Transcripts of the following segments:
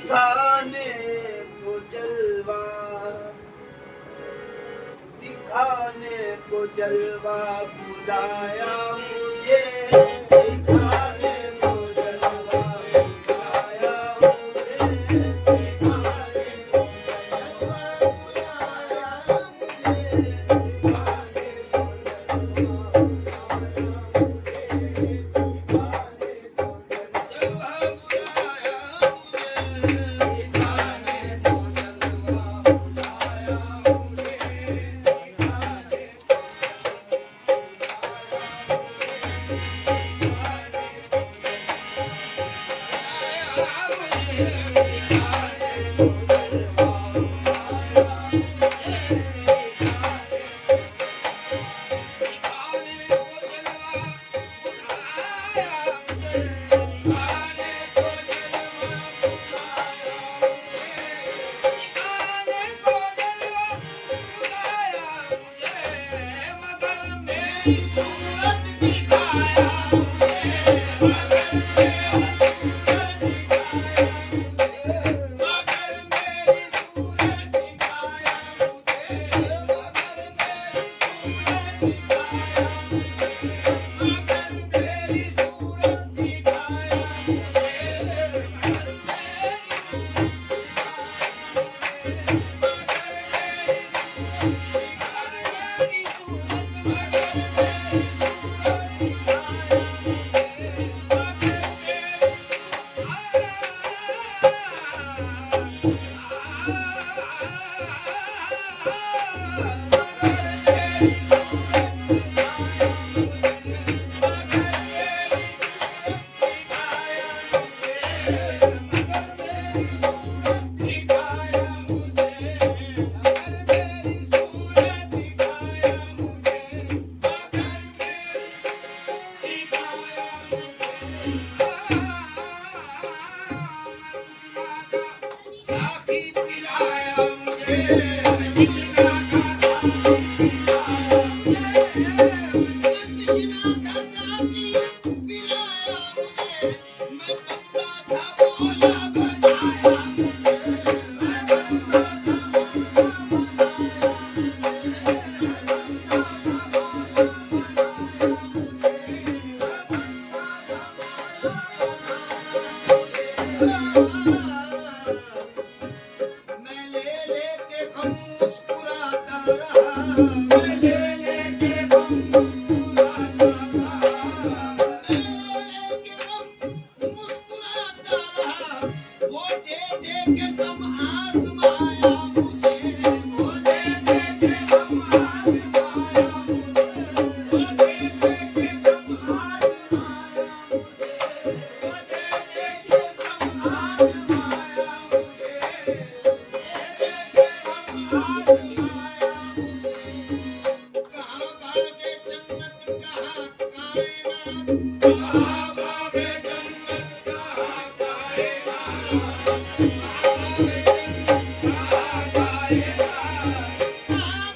दिखाने को जलवा, दिखाने को जलवा बुलाया मुझे, दिखाने को जलवा बुलाया मुझे, दिखाने को जलवा बुलाया मुझे, दिखाने को जलवा बुलाया मुझे, दिखाने को जलवा बुलाया मुझे, दिखाने को जलवा बुलाया मुझे, दिखाने सूरत दिखाया मुझे, मगर मेरी सूरत दिखाया मुझे, मगर मेरी सूरत दिखाया साखी पिलाया मुझे, कृष्णा का कृष्णा का साथी पिलाया मुझे, मैं बंदा था बोला बनाया मुझे, मैं बंदा था बोला मैं ले लेके गम मुस्कुराता रहा, मैं ले लेके गम मुस्कुराता रहा, मैं ले लेके गम मुस्कुराता रहा, वो दे दे के गम आजमाया मुझे, वो दे दे के गम आजमाया मुझे, वो दे दे के गम आजमाया मुझे, वो दे दे के गम आजमाया मुझे, कहाँ भागे जन्नत कहाँ कायनात, कहाँ भागे जन्नत कहाँ कायनात, कहाँ भागे जन्नत कहाँ कायनात, कहाँ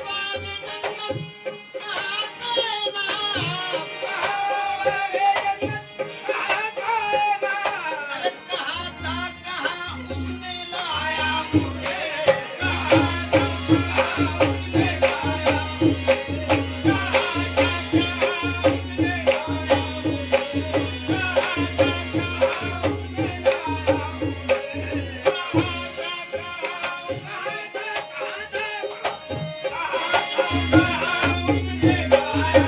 भागे जन्नत कहाँ कायनात, कहाँ भागे जन्नत कहाँ कायनात, अरे कहाँ था कहाँ उसने लाया मुझे, कहाँ था कहाँ उसने लाया मुझे, कहाँ था कहाँ उसने लाया मुझे, कहाँ था कहाँ उसने लाया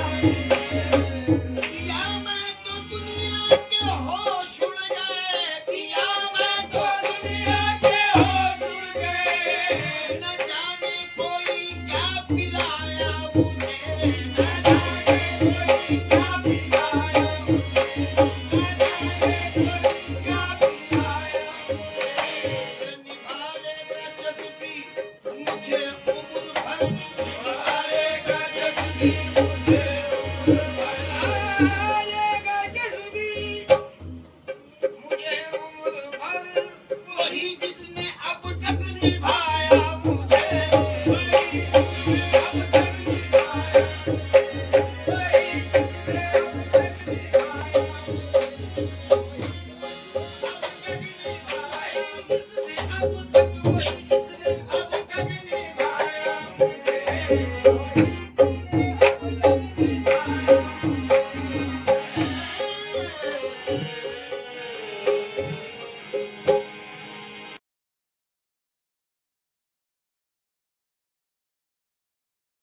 पिया मैं तो दुनिया के होश उड़ गए, पिया मैं तो दुनिया के होश उड़ गए, न जाने कोई क्या पिलाया मुझे, न जाने कोई क्या पिलाया मुझे, न जाने कोई क्या पिलाया मुझे, निभा लेगा जज्बी मुझे उम्र भर